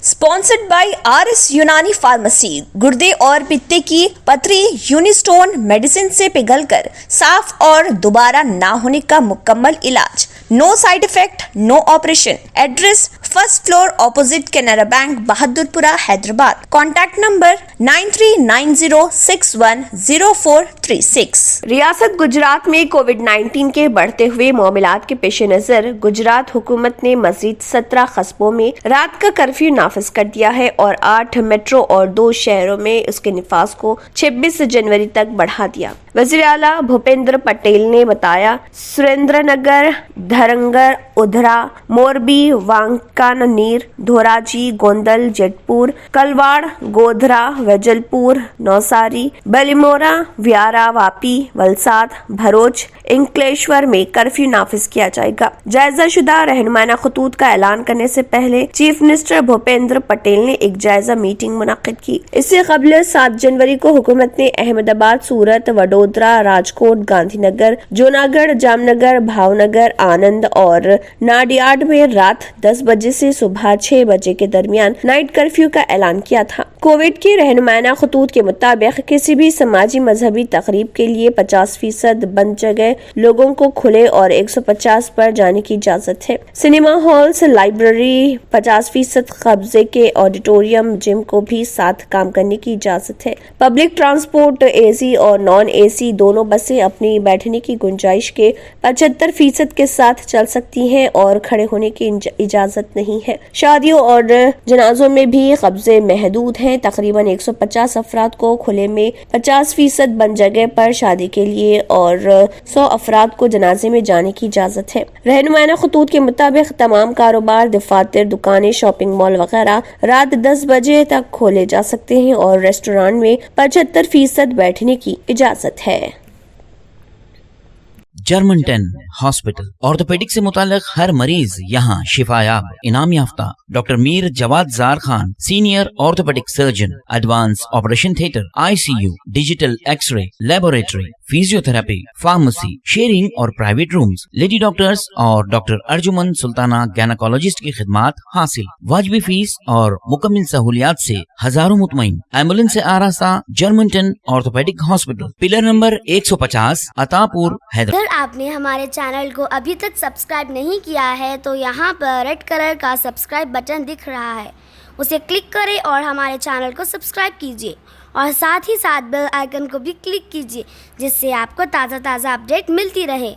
Sponsored by RS यूनानी pharmacy. गुर्दे और पित्ते की पथरी यूनिस्टोन मेडिसिन से पिघलकर साफ और दोबारा ना होने का मुकम्मल इलाज। No side effect, no operation. Address first floor opposite Canara bank, Bahadurpura, Hyderabad. Contact number 9390610436। रियासत गुजरात में कोविड-19 के बढ़ते हुए मामलात के पेश नजर गुजरात हुकूमत ने मजीद 17 कस्बों में रात का कर्फ्यू नाफिज कर दिया है और 8 मेट्रो और 2 शहरों में उसके निफाज को 26 जनवरी तक बढ़ा दिया। वज़ीर आला भूपेंद्र पटेल ने बताया, सुरेंद्रनगर, धरंगर, उधरा, मोरबी, वांकानेर, धोराजी, गोंदल, जेतपुर, कलवाड़, गोधरा, वेजलपुर, नौसारी, बलिमोरा, व्यारा, वापी, वलसाड, भरूच, इंकलेश्वर में कर्फ्यू नाफिज किया जाएगा। जायजा शुदा रहनुमाना खतूत का ऐलान करने से पहले चीफ मिनिस्टर भूपेंद्र पटेल ने एक जायजा मीटिंग मुनाकिद की। इससे कबल 7 जनवरी को हुकूमत ने अहमदाबाद, सूरत, वडोदरा, राजकोट, गांधीनगर, जूनागढ़, जामनगर, भावनगर, आनंद और नाडियाड में रात 10 बजे से सुबह 6 बजे के दरमियान नाइट कर्फ्यू का ऐलान किया था। कोविड के रहनुमाना खतूत के मुताबिक किसी भी समाजी मजहबी तकरीब के लिए 50% बंद जगह लोगों को खुले और 150 पर जाने की इजाजत है। सिनेमा हॉल्स, लाइब्रेरी, 50% कब्जे के ऑडिटोरियम, जिम को भी साथ काम करने की इजाजत है। पब्लिक ट्रांसपोर्ट, एसी और नॉन एसी दोनों बसें अपनी बैठने की गुंजाइश के 75% के साथ चल सकती हैं और खड़े होने की इजाजत नहीं है। शादियों और जनाजों में भी कब्जे महदूद हैं। तकरीबन 150 अफराद को खुले में, 50% बंद जगह पर शादी के लिए और 100 अफराद को जनाजे में जाने की इजाजत है। रहनुमाना खतूत के मुताबिक तमाम कारोबार, दफातर, दुकानें, शॉपिंग मॉल वगैरह रात 10 बजे तक खोले जा सकते हैं और रेस्टोरेंट में 75% बैठने की इजाजत है। जर्मन 10 हॉस्पिटल ऑर्थोपेडिक से मुताल्लिक हर मरीज यहाँ शिफायाब। इनाम याफ्ता doctor Mir Jawad Jar Khan, senior orthopaedic surgeon, advance operation theatre, ICU, digital x-ray, laboratory, physiotherapy, pharmacy, sharing और प्राइवेट रूम्स, लेडी डॉक्टर्स और डॉक्टर अर्जुमन सुल्ताना गायनेकोलॉजिस्ट की खिदमात हासिल। वाजिबी फीस और मुकम्मल सहूलियात से हजारों मुतमईन। एम्बुलेंस से आरास्ता German 10 orthopaedic hospital, pillar number 150, Attapur, Hyderabad. अगर आपने हमारे चैनल को अभी तक सब्सक्राइब नहीं किया है तो यहाँ पर रेड कलर का सब्सक्राइब बटन दिख रहा है, उसे क्लिक करें और हमारे चैनल को सब्सक्राइब कीजिए और साथ ही साथ बेल आइकन को भी क्लिक कीजिए, जिससे आपको ताज़ा अपडेट मिलती रहे।